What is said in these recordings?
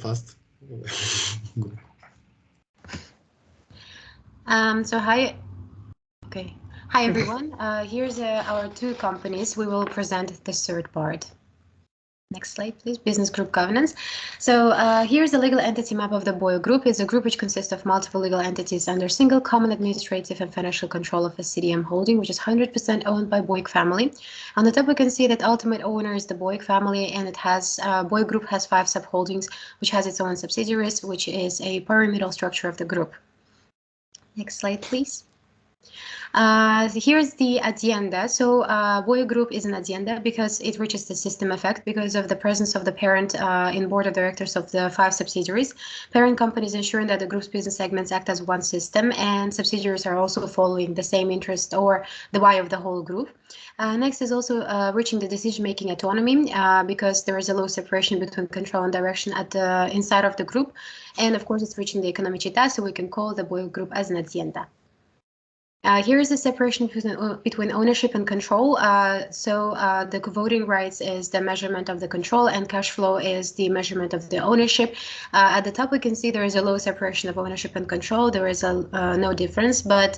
fast. So hi. Okay. Hi, everyone. Here's our two companies. We will present the third part. Next slide, please. Business group governance. So here's the legal entity map of the Bouygues Group. It's a group which consists of multiple legal entities under single common administrative and financial control of a CDM holding, which is 100% owned by Bouygues family. On the top, we can see that ultimate owner is the Bouygues family, and it has Bouygues Group has 5 subholdings, which has its own subsidiaries, which is a pyramidal structure of the group. Next slide, please. Here's the agenda. So Bouygues Group is an agenda because it reaches the system effect because of the presence of the parent in board of directors of the 5 subsidiaries. Parent companies ensuring that the group's business segments act as one system, and subsidiaries are also following the same interest or the why of the whole group. Next is also reaching the decision-making autonomy because there is a low separation between control and direction at the inside of the group. And of course, it's reaching the economicità, so we can call the Bouygues Group as an agenda. Here is the separation between ownership and control. The voting rights is the measurement of the control, and cash flow is the measurement of the ownership. At the top, we can see there is a low separation of ownership and control. There is no difference, but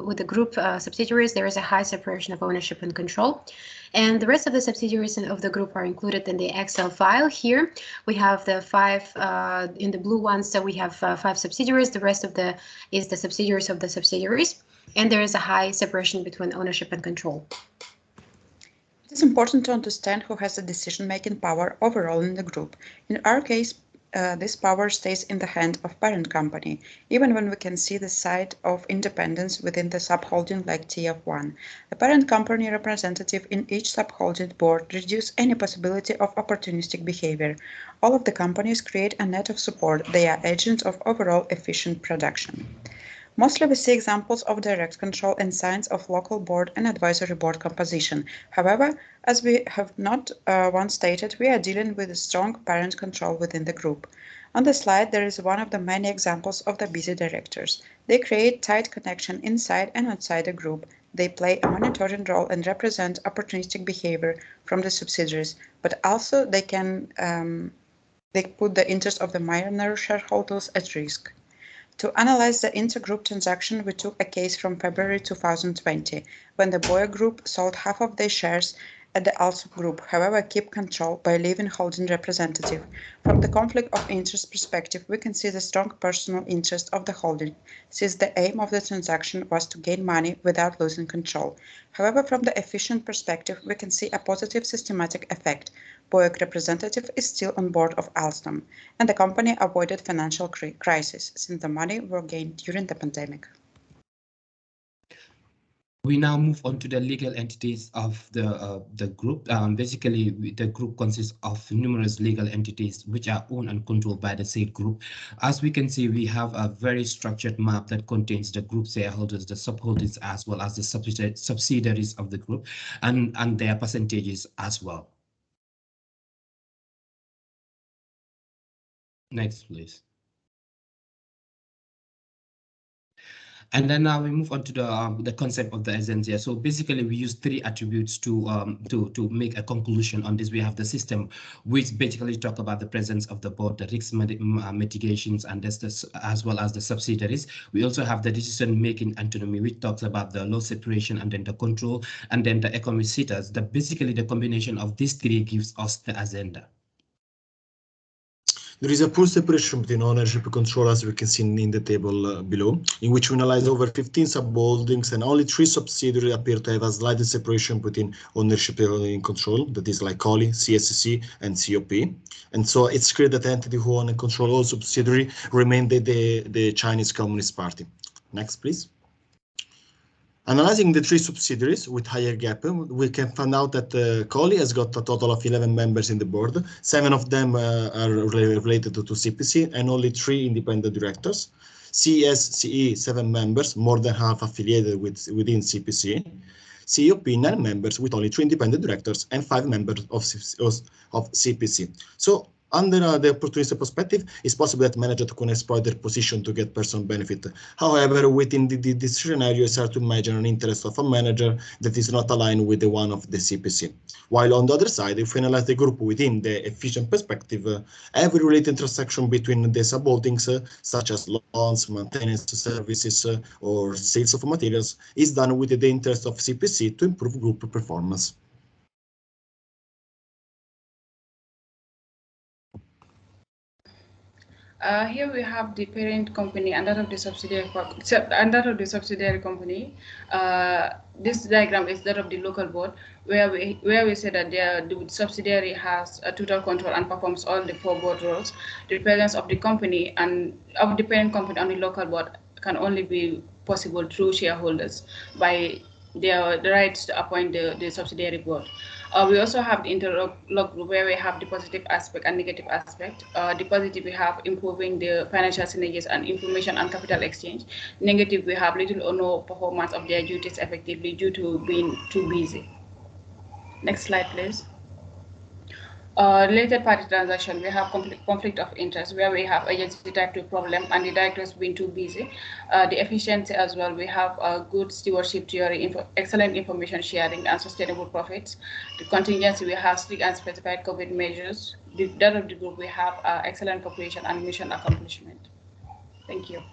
with the group subsidiaries, there is a high separation of ownership and control. And the rest of the subsidiaries of the group are included in the Excel file. Here we have the 5 in the blue ones. So we have 5 subsidiaries. The rest of is the subsidiaries of the subsidiaries. And there is a high separation between ownership and control. It is important to understand who has the decision-making power overall in the group. In our case, this power stays in the hand of parent company, even when we can see the side of independence within the subholding like TF1. The parent company representative in each subholding board reduce any possibility of opportunistic behavior. All of the companies create a net of support. They are agents of overall efficient production. Mostly we see examples of direct control and signs of local board and advisory board composition. However, as we have not once stated, we are dealing with a strong parent control within the group. On the slide, there is one of the many examples of the busy directors. They create tight connection inside and outside the group. They play a monitoring role and represent opportunistic behavior from the subsidiaries, but also they put the interest of the minor shareholders at risk. To analyze the intergroup transaction, we took a case from February 2020, when the Bouygues Group sold half of their shares at the Alsop Group, however keep control by leaving holding representative. From the conflict of interest perspective, we can see the strong personal interest of the holding, since the aim of the transaction was to gain money without losing control. However, from the efficient perspective, we can see a positive systematic effect. Bouygues representative is still on board of Alstom, and the company avoided financial crisis, since the money were gained during the pandemic. We now move on to the legal entities of the group. Basically, the group consists of numerous legal entities which are owned and controlled by the said group. As we can see, we have a very structured map that contains the group shareholders, the subholders, as well as the subsidiaries of the group, and their percentages as well. Next, please. And then now we move on to the concept of the agenda. So basically, we use 3 attributes to make a conclusion on this. We have the system, which basically talk about the presence of the board, the risk mitigations, and as well as the subsidiaries. We also have the decision-making autonomy, which talks about the low separation and then the control, and then the economicitas. Basically, the combination of these 3 gives us the agenda. There is a poor separation between ownership and control, as we can see in the table below, in which we analyze over 15 subholdings, and only 3 subsidiaries appear to have a slight separation between ownership and control, that is like COLI, CSCC, and COP. And so it's clear that the entity who own and control all subsidiaries remain the Chinese Communist Party. Next, please. Analyzing the 3 subsidiaries with higher gap, we can find out that COLI has got a total of 11 members in the board. 7 of them are related to CPC, and only 3 independent directors. CSCE, 7 members, more than half affiliated within CPC. COP, 9 members with only 3 independent directors and 5 members of CPC. So Under the opportunity perspective, it's possible that manager can exploit their position to get personal benefit. However, within this scenario, it's hard to imagine an interest of a manager that is not aligned with the one of the CPC. While on the other side, if we analyze the group within the efficient perspective, every related transaction between the subholdings, such as loans, maintenance services, or sales of materials, is done with the interest of CPC to improve group performance. Here we have the parent company and that of the subsidiary company. This diagram is that of the local board, where we say that the subsidiary has a total control and performs all the 4 board roles. The presence of the company and of the parent company on the local board can only be possible through shareholders by the rights to appoint the subsidiary board. We also have the interlock group, where we have the positive aspect and negative aspect. The positive, we have improving the financial synergies and information and capital exchange. Negative, we have little or no performance of their duties effectively due to being too busy. Next slide, please. Related party transaction, we have conflict of interest, where we have agency type 2 problem and the directors being too busy. The efficiency as well, we have a good stewardship theory, excellent information sharing and sustainable profits. The contingency, we have strict and specified COVID measures. That of the group, we have excellent cooperation and mission accomplishment. Thank you.